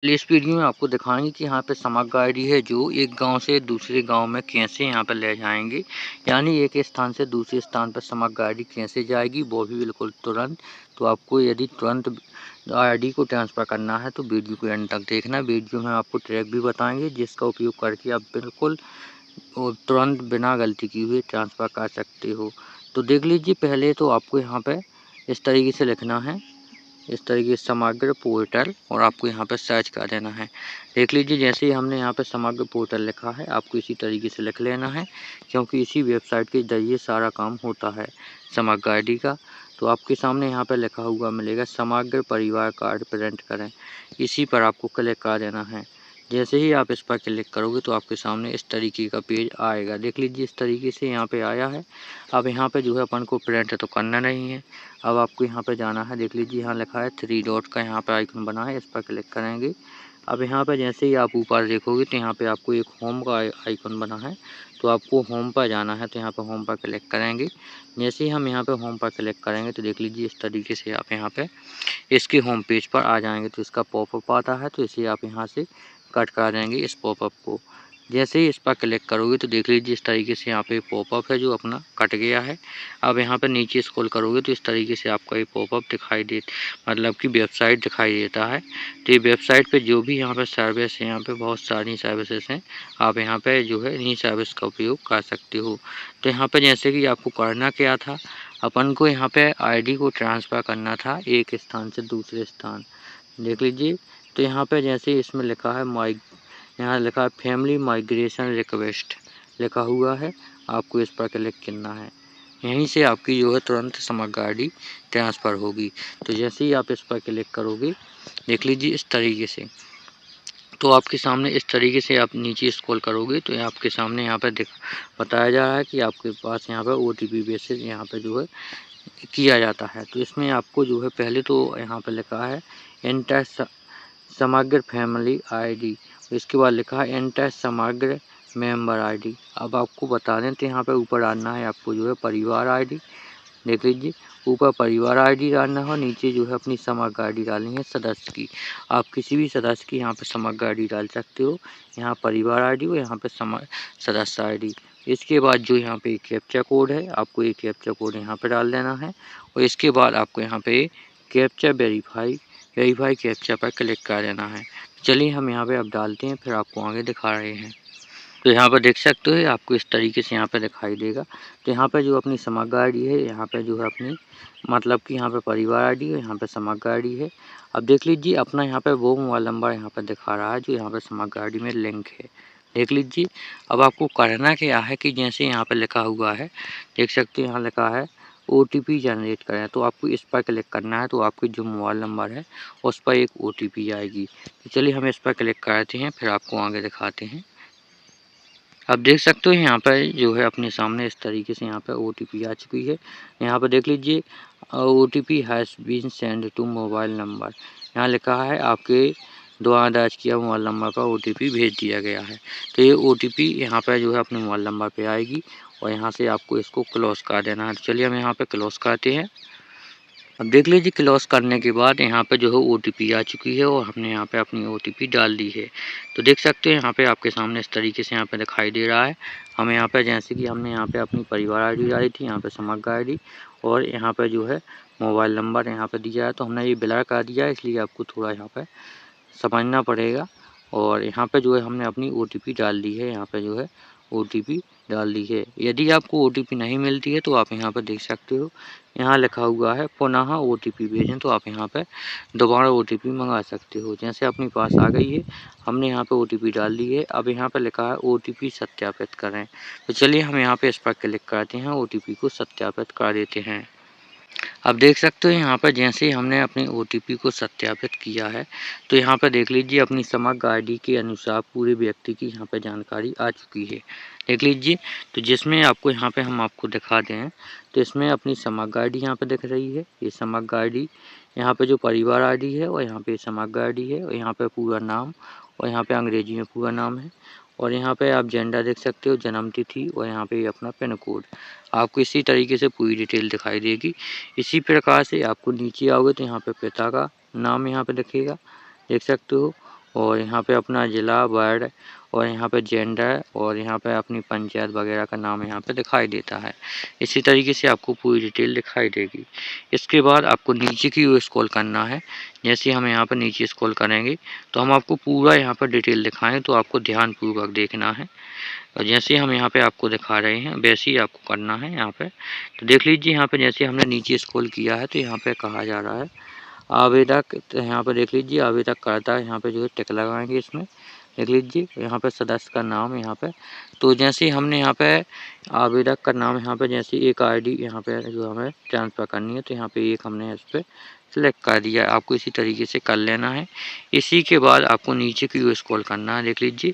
इस वीडियो में आपको दिखाएंगे कि यहाँ पे समग्र गाड़ी है जो एक गांव से दूसरे गांव में कैसे यहाँ पे ले जाएंगे, यानी एक स्थान से दूसरे स्थान पर समग्र गाड़ी कैसे जाएगी, वो भी बिल्कुल तुरंत। तो आपको यदि तुरंत आईडी को ट्रांसफ़र करना है तो वीडियो को एंड तक देखना। वीडियो में आपको ट्रैक भी बताएंगे जिसका उपयोग करके आप बिल्कुल तुरंत बिना गलती की हुए ट्रांसफ़र कर सकते हो। तो देख लीजिए, पहले तो आपको यहाँ पर इस तरीके से लिखना है, इस तरीके से समग्र पोर्टल, और आपको यहाँ पर सर्च कर देना है। देख लीजिए, जैसे ही हमने यहाँ पर समग्र पोर्टल लिखा है, आपको इसी तरीके से लिख लेना है, क्योंकि इसी वेबसाइट के जरिए सारा काम होता है समग्र आईडी का। तो आपके सामने यहाँ पर लिखा हुआ मिलेगा समग्र परिवार कार्ड प्रिंट करें, इसी पर आपको क्लिक कर देना है। जैसे ही आप इस पर क्लिक करोगे तो आपके सामने इस तरीके का पेज आएगा। देख लीजिए, इस तरीके से यहाँ पे आया है। अब यहाँ पे जो है अपन को प्रिंट तो करना नहीं है। अब आपको यहाँ पे जाना है। देख लीजिए, यहाँ लिखा है 3 डॉट का यहाँ पे आइकन बना है, इस पर क्लिक करेंगे। अब यहाँ पे जैसे ही आप ऊपर देखोगे तो यहाँ पे आपको एक होम का आइकन बना है, तो आपको होम पर जाना है। तो यहाँ पे होम पर क्लिक करेंगे। जैसे ही हम यहाँ पे होम पर क्लिक करेंगे तो देख लीजिए, इस तरीके से आप यहाँ पे इसके होम पेज पर आ जाएंगे। तो इसका पॉपअप आता है, तो इसे आप यहाँ से कट कर देंगे इस पॉपअप को। जैसे ही इस पर क्लिक करोगे तो देख लीजिए, इस तरीके से यहाँ पे पॉपअप है जो अपना कट गया है। अब यहाँ पे नीचे स्क्रॉल करोगे तो इस तरीके से आपका ये पॉपअप दिखाई दे, मतलब कि वेबसाइट दिखाई देता है। तो ये वेबसाइट पे जो भी यहाँ पे सर्विस है, यहाँ पे बहुत सारी सर्विसेज हैं, आप यहाँ पे जो है इन्हीं सर्विस का उपयोग कर सकते हो। तो यहाँ पे जैसे कि आपको करना क्या था, अपन को यहाँ पे आईडी को ट्रांसफ़र करना था एक स्थान से दूसरे स्थान। देख लीजिए, तो यहाँ पे जैसे इसमें लिखा है यहाँ लिखा है फैमिली माइग्रेशन रिक्वेस्ट लिखा हुआ है, आपको इस पर क्लिक करना है। यहीं से आपकी जो है तुरंत समग्र आईडी ट्रांसफ़र होगी। तो जैसे ही आप इस पर क्लिक करोगे, देख लीजिए इस तरीके से, तो आपके सामने इस तरीके से आप नीचे स्क्रॉल करोगे तो आपके सामने यहाँ पर बताया जा रहा है कि आपके पास यहाँ पर OTP बेसिस यहाँ पे जो है किया जाता है। तो इसमें आपको जो है पहले तो यहाँ पे लिखा है एंटर समग्र फैमिली आईडी, इसके बाद लिखा है एंटर समग्र मेंबर आईडी। अब आपको बता दें तो यहाँ पे ऊपर डालना है आपको जो है परिवार आईडी। देख लीजिए, ऊपर परिवार आईडी डालना है, नीचे जो है अपनी समग्र आईडी डालनी है सदस्य की। आप किसी भी सदस्य की यहाँ पे समग्र आईडी डाल सकते हो, यहाँ परिवार आईडी और यहाँ पे सदस्य आईडी। इसके बाद जो यहाँ पे कैप्चा कोड है, आपको ये कैप्चा कोड यहाँ पे डाल देना है, और इसके बाद आपको यहाँ पे कैप्चा वेरीफाई कैप्चा पर क्लिक कर देना है। चलिए हम यहाँ पे अब डालते हैं, फिर आपको आगे दिखा रहे हैं। तो यहाँ पर देख सकते हो, आपको इस तरीके से यहाँ पे दिखाई देगा। तो यहाँ पे जो अपनी समग्र आईडी है, यहाँ पे जो है अपनी, मतलब कि यहाँ पे परिवार आईडी है, यहाँ पे समग्र आईडी है। अब देख लीजिए, अपना यहाँ पे वो मोबाइल नंबर यहाँ पे दिखा रहा है जो यहाँ पे समग्र आईडी में लिंक है। देख लीजिए, अब आपको करना क्या है कि जैसे यहाँ पे लिखा हुआ है, देख सकते हो यहाँ लिखा है OTP जनरेट करें, तो आपको इस पर क्लिक करना है। तो आपके जो मोबाइल नंबर है उस पर एक OTP आएगी। तो चलिए हम इस पर क्लिक करते हैं, फिर आपको आगे दिखाते हैं। आप देख सकते हो यहाँ पर जो है अपने सामने इस तरीके से यहाँ पर OTP आ चुकी है। यहाँ पर देख लीजिए, OTP has been send to mobile number, यहाँ लिखा है आपके द्वारा दर्ज किया मोबाइल नंबर पर OTP भेज दिया गया है। तो ये OTP यहाँ पर जो है अपने मोबाइल नंबर पे आएगी, और यहाँ से आपको इसको क्लोज़ कर देना है। चलिए हम यहाँ पर क्लोज़ करते हैं। अब देख लीजिए, क्लोज करने के बाद यहाँ पे जो है OTP आ चुकी है, और हमने यहाँ पे अपनी OTP डाल दी है। तो देख सकते हैं यहाँ पे आपके सामने इस तरीके से यहाँ पे दिखाई दे रहा है। हमें यहाँ पे जैसे कि हमने यहाँ पे अपनी परिवार आईडी डाली थी, यहाँ पे समग्र आईडी, और यहाँ पे जो है मोबाइल नंबर यहाँ पे दिया है। तो हमने ये ब्लर कर दिया है, इसलिए आपको थोड़ा यहाँ पे समझना पड़ेगा। और यहाँ पे जो है हमने अपनी OTP डाल दी है, यहाँ पे जो है OTP डाल दी है। यदि आपको OTP नहीं मिलती है तो आप यहाँ पर देख सकते हो, यहाँ लिखा हुआ है पुनः OTP भेजें, तो आप यहाँ पे दोबारा OTP मंगा सकते हो। जैसे अपने पास आ गई है, हमने यहाँ पे OTP डाल दी है। अब यहाँ पे लिखा है OTP सत्यापित करें। तो चलिए हम यहाँ पे इस पर क्लिक करते हैं, OTP को सत्यापित कर देते हैं। अब देख सकते हो यहाँ पर जैसे ही हमने अपने OTP को सत्यापित किया है, तो यहाँ पर देख लीजिए अपनी समग्र आईडी के अनुसार पूरे व्यक्ति की यहाँ पर जानकारी आ चुकी है। देख लीजिए, तो जिसमें आपको यहाँ पे हम आपको दिखा दें, तो इसमें अपनी समग्र आईडी यहाँ पे दिख रही है। ये समग्र आईडी, यहाँ पे जो परिवार आईडी है, और यहाँ पे समग्र आईडी है, और यहाँ पे पूरा नाम, और यहाँ पे अंग्रेजी में पूरा नाम है, और यहाँ पे आप जेंडर देख सकते हो, जन्म तिथि, और यहाँ पे अपना पिन कोड। आपको इसी तरीके से पूरी डिटेल दिखाई देगी। इसी प्रकार से आपको नीचे आओगे तो यहाँ पे पिता का नाम यहाँ पे दिखेगा, देख सकते हो, और यहाँ पे अपना ज़िला, वार्ड और यहाँ पे जेंडर और यहाँ पे अपनी पंचायत वगैरह का नाम यहाँ पे दिखाई देता है। इसी तरीके से आपको पूरी डिटेल दिखाई देगी। इसके बाद आपको नीचे की ओर स्क्रॉल करना है। जैसे हम यहाँ पर नीचे स्क्रॉल करेंगे तो हम आपको पूरा यहाँ पर डिटेल दिखाएं, तो आपको ध्यानपूर्वक देखना है। और जैसे हम यहाँ पे आपको दिखा रहे हैं वैसे ही आपको करना है यहाँ पे। तो देख लीजिए यहाँ पे जैसे हमने नीचे स्क्रॉल किया है तो यहाँ पे कहा जा रहा है आवेदक, तो यहाँ पे देख लीजिए आवेदक करता है, यहाँ पे जो है टिक लगाएंगे इसमें। देख लीजिए यहाँ पे सदस्य का नाम यहाँ पे, तो जैसे हमने यहाँ पे आवेदक का नाम यहाँ पे जैसे एक आईडी यहाँ पे जो हमें ट्रांसफ़र करनी है तो यहाँ पे एक हमने इस पर सेलेक्ट कर दिया। आपको इसी तरीके से कर लेना है। इसी के बाद आपको नीचे की ओर स्क्रॉल करना है। देख लीजिए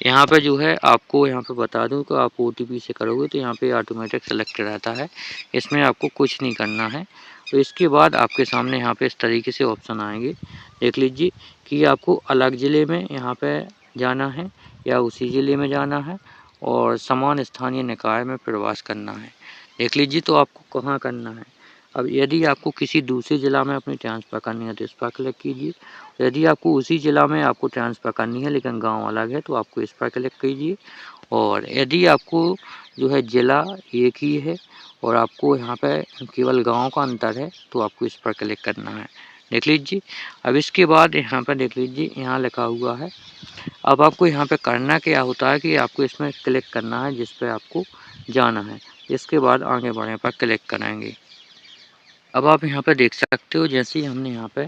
यहाँ पे जो है आपको यहाँ पे बता दूँ कि आप OTP से करोगे तो यहाँ पे ऑटोमेटिक सेलेक्ट रहता है, इसमें आपको कुछ नहीं करना है। तो इसके बाद आपके सामने यहाँ पे इस तरीके से ऑप्शन आएंगे। देख लीजिए कि आपको अलग ज़िले में यहाँ पे जाना है या उसी ज़िले में जाना है और समान स्थानीय निकाय में प्रवास करना है। देख लीजिए तो आपको कहाँ करना है। अब यदि आपको किसी दूसरे ज़िला में अपनी ट्रांसफ़र करनी है तो इस पर क्लिक कीजिए। यदि आपको उसी ज़िला में आपको ट्रांसफ़र करनी है लेकिन गांव अलग है तो आपको इस पर क्लिक कीजिए। और यदि आपको जो है ज़िला एक ही है और आपको यहाँ पे केवल गांव का अंतर है तो आपको इस पर क्लिक करना है। देख लीजिए अब इसके बाद यहाँ पर देख लीजिए यहाँ लिखा हुआ है। अब आपको यहाँ पे करना क्या होता है कि आपको इसमें क्लिक करना है जिस पे आपको जाना है। इसके बाद आगे बढ़ने पर क्लिक करेंगे। अब आप यहाँ पे देख सकते हो जैसे ही हमने यहाँ पे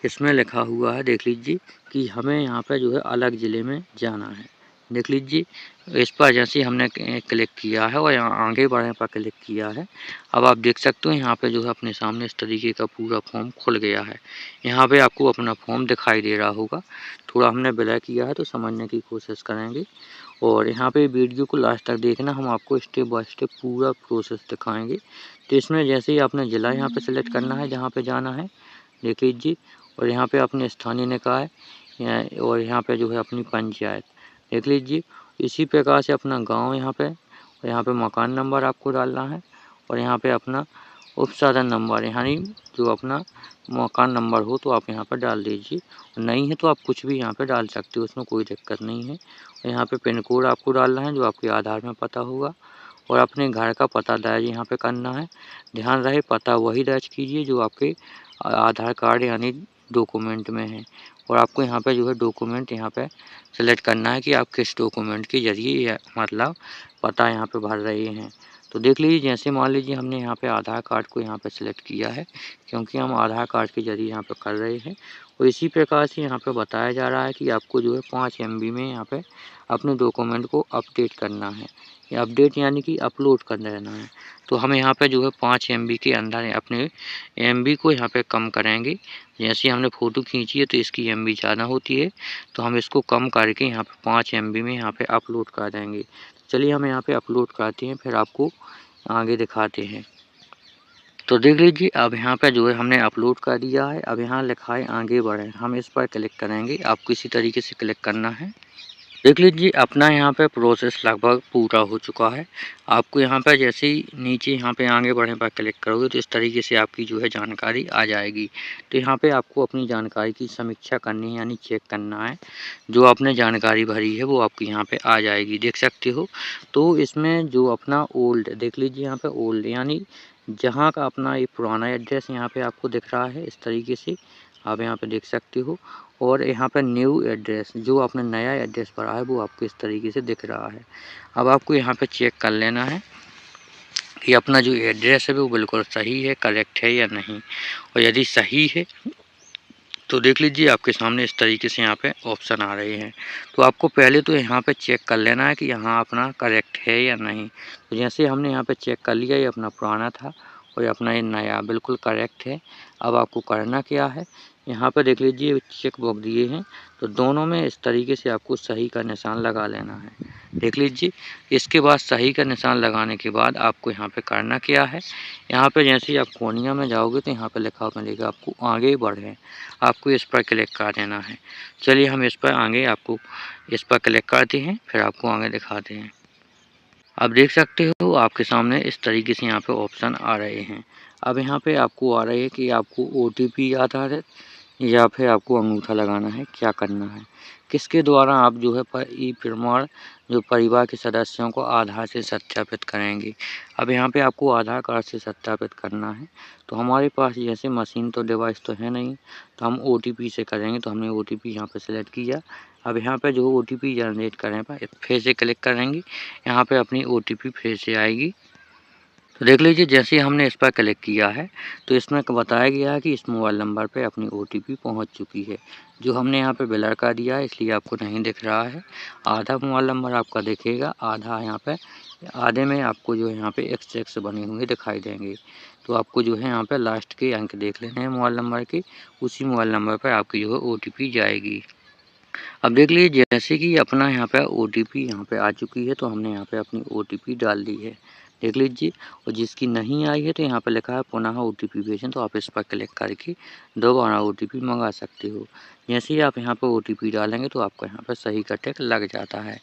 इसमें लिखा हुआ है, देख लीजिए कि हमें यहाँ पे जो है अलग ज़िले में जाना है। देख लीजिए इस पर जैसे हमने क्लिक किया है और यहाँ आगे बढ़ने पर क्लिक किया है। अब आप देख सकते हो यहाँ पे जो है अपने सामने इस तरीके का पूरा फॉर्म खुल गया है। यहाँ पे आपको अपना फॉर्म दिखाई दे रहा होगा। थोड़ा हमने ब्लैक किया है तो समझने की कोशिश करेंगे। और यहाँ पे वीडियो को लास्ट तक देखना, हम आपको स्टेप बाय स्टेप पूरा प्रोसेस दिखाएंगे। तो इसमें जैसे ही आपने ज़िला यहाँ पे सेलेक्ट करना है जहाँ पे जाना है, देख लीजिए। और यहाँ पे अपने स्थानीय निकाय और यहाँ पे जो है अपनी पंचायत, देख लीजिए। इसी प्रकार से अपना गांव यहाँ पे मकान नंबर आपको डालना है और यहाँ पे अपना उपसाधन नंबर यानी जो अपना मकान नंबर हो तो आप यहाँ पर डाल दीजिए। नहीं है तो आप कुछ भी यहाँ पे डाल सकते हो, उसमें कोई दिक्कत नहीं है। और यहाँ पे पिन कोड आपको डालना है जो आपके आधार में पता होगा और अपने घर का पता दर्ज यहाँ पे करना है। ध्यान रहे पता वही दर्ज कीजिए जो आपके आधार कार्ड यानी डॉक्यूमेंट में है। और आपको यहाँ पे जो है डॉक्यूमेंट यहाँ पे सेलेक्ट करना है कि आप किस डॉक्यूमेंट के ज़रिए मतलब पता यहाँ पे भर रहे हैं। तो देख लीजिए जैसे मान लीजिए हमने यहाँ पे आधार कार्ड को यहाँ पे सेलेक्ट किया है क्योंकि हम आधार कार्ड के ज़रिए यहाँ पे कर रहे हैं। और इसी प्रकार से यहाँ पे बताया जा रहा है कि आपको जो है 5 MB में यहाँ पे अपने डॉक्यूमेंट को अपडेट करना है। या अपडेट यानी कि अपलोड कर देना है। तो हम यहाँ पे जो है 5 MB के अंदर अपने MB को यहाँ पे कम करेंगे। जैसे हमने फ़ोटो खींची है तो इसकी MB ज़्यादा होती है तो हम इसको कम करके यहाँ पे 5 MB में यहाँ पे अपलोड कर देंगे। चलिए हम यहाँ पे अपलोड करते हैं फिर आपको आगे दिखाते हैं। तो देख लीजिए अब यहाँ पे जो है हमने अपलोड कर दिया है। अब यहाँ लिखा है आगे बढ़ें, हम इस पर क्लिक करेंगे। आपको इसी तरीके से क्लिक करना है। देख लीजिए अपना यहाँ पे प्रोसेस लगभग पूरा हो चुका है। आपको यहाँ पे जैसे ही नीचे यहाँ पे आगे बढ़ने पर क्लिक करोगे तो इस तरीके से आपकी जो है जानकारी आ जाएगी। तो यहाँ पे आपको अपनी जानकारी की समीक्षा करनी है यानी चेक करना है। जो आपने जानकारी भरी है वो आपकी यहाँ पे आ जाएगी, देख सकते हो। तो इसमें जो अपना ओल्ड देख लीजिए यहाँ पे ओल्ड यानी जहाँ का अपना ये पुराना एड्रेस यहाँ पे आपको दिख रहा है इस तरीके से आप यहाँ पे देख सकते हो। और यहाँ पर न्यू एड्रेस जो आपने नया एड्रेस भरा है वो आपको इस तरीके से दिख रहा है। अब आपको यहाँ पे चेक कर लेना है कि अपना जो एड्रेस है वो बिल्कुल सही है, करेक्ट है या नहीं। और यदि सही है तो देख लीजिए आपके सामने इस तरीके से यहाँ पे ऑप्शन आ रहे हैं। तो आपको पहले तो यहाँ पे चेक कर लेना है कि यहाँ अपना करेक्ट है या नहीं। तो जैसे हमने यहाँ पे चेक कर लिया, ये अपना पुराना था और ये अपना ये नया बिल्कुल करेक्ट है। अब आपको करना क्या है, यहाँ पे देख लीजिए चेक बॉक्स दिए हैं तो दोनों में इस तरीके से आपको सही का निशान लगा लेना है। देख लीजिए इसके बाद सही का निशान लगाने के बाद आपको यहाँ पे करना क्या है, यहाँ पे जैसे ही आप कोनिया में जाओगे तो यहाँ पे लिखा मिलेगा आपको आगे बढ़ें, आपको इस पर क्लिक कर देना है। चलिए हम इस पर आगे आपको इस पर क्लिक करते हैं फिर आपको आगे दिखाते हैं। आप देख सकते हो आपके सामने इस तरीके से यहाँ पे ऑप्शन आ रहे हैं। अब यहाँ पे आपको आ रही है कि आपको OTP आधारित या फिर आपको अंगूठा लगाना है, क्या करना है, किसके द्वारा आप जो है ई प्रमाण जो परिवार के सदस्यों को आधार से सत्यापित करेंगे। अब यहाँ पे आपको आधार कार्ड से सत्यापित करना है, तो हमारे पास जैसे मशीन तो डिवाइस तो है नहीं, तो हम OTP से करेंगे। तो हमने OTP यहाँ पे सेलेक्ट किया। अब यहाँ पे जो OTP जनरेट करें पर फिर से क्लिक करेंगे, यहाँ पे अपनी OTP फिर से आएगी। तो देख लीजिए जैसे ही हमने इस पर क्लिक किया है तो इसमें बताया गया है कि इस मोबाइल नंबर पे अपनी OTP पहुंच चुकी है। जो हमने यहाँ पे ब्लर कर दिया है इसलिए आपको नहीं दिख रहा है। आधा मोबाइल नंबर आपका दिखेगा, आधा यहाँ पे आधे में आपको जो है यहाँ पे XX बने हुए दिखाई देंगे। तो आपको जो है यहाँ पे लास्ट के अंक देख लेने हैं मोबाइल नंबर के, उसी मोबाइल नंबर पर आपकी जो है OTP जाएगी। अब देख लीजिए जैसे कि अपना यहाँ पे OTP यहाँ पे आ चुकी है, तो हमने यहाँ पे अपनी OTP डाल दी है, देख लीजिए। और जिसकी नहीं आई है तो यहाँ पे लिखा है पुनः OTP भेजें, तो आप इस पर क्लिक करके दोबारा OTP मंगा सकते हो। जैसे ही आप यहाँ पे OTP डालेंगे तो आपको यहाँ पे सही का टिक लग जाता है।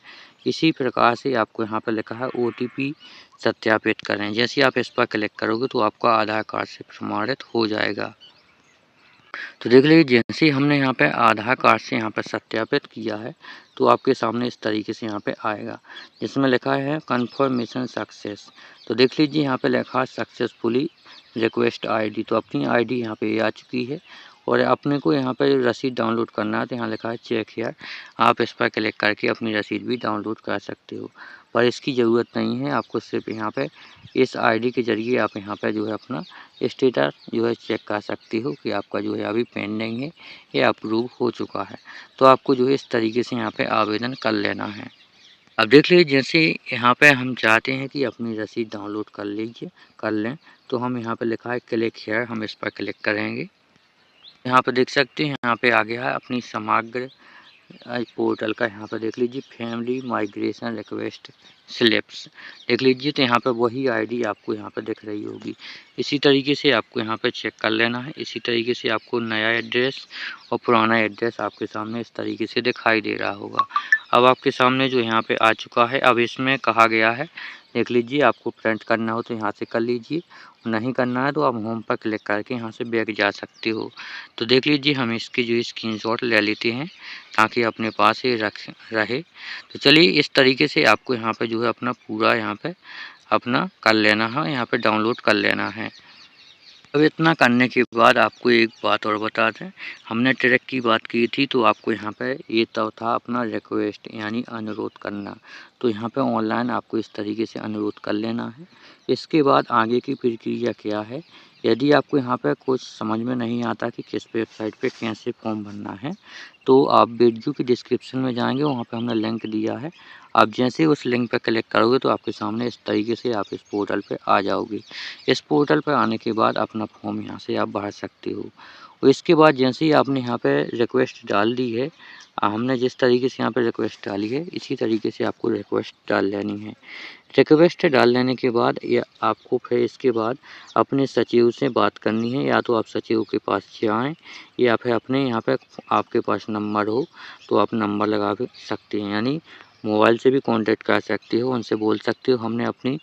इसी प्रकार से आपको यहाँ पे लिखा है OTP सत्यापित करें, जैसे आप इस पर क्लिक करोगे तो आपका आधार कार्ड से प्रमाणित हो जाएगा। तो देख लीजिए जैसे ही हमने यहाँ पे आधार कार्ड से यहाँ पे सत्यापित किया है तो आपके सामने इस तरीके से यहाँ पे आएगा, जिसमें लिखा है कन्फर्मेशन सक्सेस। तो देख लीजिए यहाँ पे लिखा है सक्सेसफुली रिक्वेस्ट ID। तो अपनी ID यहाँ पे आ चुकी है और अपने को यहाँ पे रसीद डाउनलोड करना है, तो यहाँ लिखा है चेक हियर। आप इस पर क्लिक करके अपनी रसीद भी डाउनलोड कर सकते हो, पर इसकी ज़रूरत नहीं है। आपको सिर्फ यहाँ पे इस ID के ज़रिए आप यहाँ पे जो है अपना स्टेटस जो है चेक कर सकते हो कि आपका जो है अभी पेंडिंग है या अप्रूव हो चुका है। तो आपको जो है इस तरीके से यहाँ पे आवेदन कर लेना है। अब देख लीजिए जैसे यहाँ पे हम चाहते हैं कि अपनी रसीद डाउनलोड कर लें, तो हम यहाँ पे लिखा है क्लिक हियर, हम इस पर क्लिक करेंगे। यहाँ पे देख सकते हैं यहाँ पे आ गया है अपनी समग्र पोर्टल का। यहाँ पर देख लीजिए फैमिली माइग्रेशन रिक्वेस्ट स्लिप्स, देख लीजिए। तो यहाँ पर वही ID आपको यहाँ पर दिख रही होगी। इसी तरीके से आपको यहाँ पर चेक कर लेना है। इसी तरीके से आपको नया एड्रेस और पुराना एड्रेस आपके सामने इस तरीके से दिखाई दे रहा होगा। अब आपके सामने जो यहाँ पे आ चुका है, अब इसमें कहा गया है देख लीजिए आपको प्रिंट करना हो तो यहाँ से कर लीजिए, नहीं करना है तो आप होम पर क्लिक करके यहाँ से बैक जा सकते हो। तो देख लीजिए हम इसकी जो स्क्रीनशॉट ले लेते हैं ताकि अपने पास ही रहे। तो चलिए इस तरीके से आपको यहाँ पे जो है अपना पूरा यहाँ पे अपना कर लेना है, यहाँ पे डाउनलोड कर लेना है। अब इतना करने के बाद आपको एक बात और बता दें, हमने ट्रैक की बात की थी तो आपको यहाँ पे ये तो था अपना रिक्वेस्ट यानी अनुरोध करना। तो यहाँ पे ऑनलाइन आपको इस तरीके से अनुरोध कर लेना है। इसके बाद आगे की प्रक्रिया क्या है, यदि आपको यहाँ पे कुछ समझ में नहीं आता कि किस वेबसाइट पे कैसे फॉर्म भरना है, तो आप वीडियो की डिस्क्रिप्शन में जाएंगे, वहाँ पे हमने लिंक दिया है। आप जैसे उस लिंक पर क्लिक करोगे तो आपके सामने इस तरीके से आप इस पोर्टल पे आ जाओगे। इस पोर्टल पर आने के बाद अपना फॉर्म यहाँ से आप भर सकते हो। और इसके बाद जैसे ही आपने यहाँ पे रिक्वेस्ट डाल दी है, हमने जिस तरीके से यहाँ पे रिक्वेस्ट डाली है इसी तरीके से आपको रिक्वेस्ट डाल लेनी है। रिक्वेस्ट डाल लेने के बाद या आपको फिर इसके बाद अपने सचिव से बात करनी है, या तो आप सचिव के पास जाएँ या फिर अपने यहाँ पे आपके पास नंबर हो तो आप नंबर लगा भी सकते हैं, यानी मोबाइल से भी कांटेक्ट कर सकते हो, उनसे बोल सकते हो हमने अपनी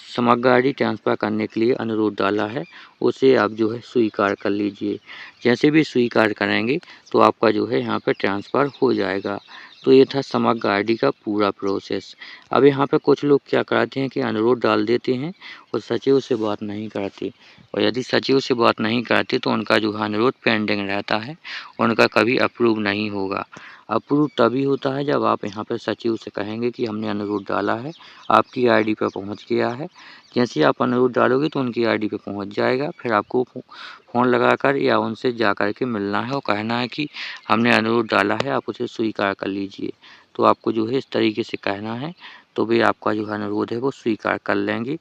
समग्र ID ट्रांसफ़र करने के लिए अनुरोध डाला है, उसे आप जो है स्वीकार कर लीजिए। जैसे भी स्वीकार करेंगे तो आपका जो है यहाँ पे ट्रांसफ़र हो जाएगा। तो ये था समग्र ID का पूरा प्रोसेस। अब यहाँ पे कुछ लोग क्या करते हैं कि अनुरोध डाल देते हैं और सचिव से बात नहीं करते, और यदि सचिव से बात नहीं करते तो उनका जो है अनुरोध पेंडिंग रहता है, उनका कभी अप्रूव नहीं होगा। अप्रूव तभी होता है जब आप यहाँ पर सचिव से कहेंगे कि हमने अनुरोध डाला है, आपकी ID पर पहुँच गया है। जैसे ही आप अनुरोध डालोगे तो उनकी ID पे पहुँच जाएगा। फिर आपको फ़ोन लगाकर या उनसे जा कर के मिलना है और कहना है कि हमने अनुरोध डाला है, आप उसे स्वीकार कर लीजिए। तो आपको जो है इस तरीके से कहना है, तो वे आपका जो अनुरोध है वो स्वीकार कर लेंगे।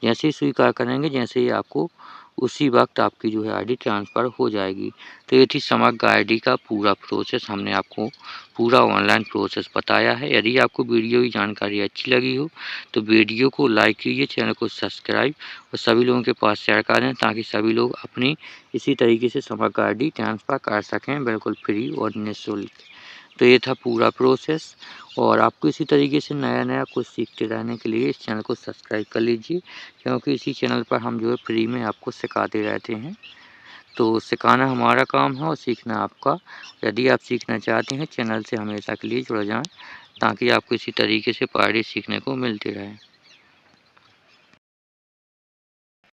जैसे ही स्वीकार करेंगे, जैसे ही आपको उसी वक्त आपकी जो है ID ट्रांसफ़र हो जाएगी। तो ये थी समग्र ID का पूरा प्रोसेस, हमने आपको पूरा ऑनलाइन प्रोसेस बताया है। यदि आपको वीडियो की जानकारी अच्छी लगी हो तो वीडियो को लाइक कीजिए, चैनल को सब्सक्राइब और सभी लोगों के पास शेयर करें ताकि सभी लोग अपनी इसी तरीके से समग्र ID ट्रांसफ़र कर सकें बिल्कुल फ्री और निःशुल्क। तो ये था पूरा प्रोसेस, और आपको इसी तरीके से नया कुछ सीखते रहने के लिए इस चैनल को सब्सक्राइब कर लीजिए, क्योंकि इसी चैनल पर हम जो है फ्री में आपको सिखाते रहते हैं। तो सिखाना हमारा काम है और सीखना आपका। यदि आप सीखना चाहते हैं, चैनल से हमेशा के लिए जुड़ जाएँ, ताकि आपको इसी तरीके से पहाड़ी सीखने को मिलती रहे।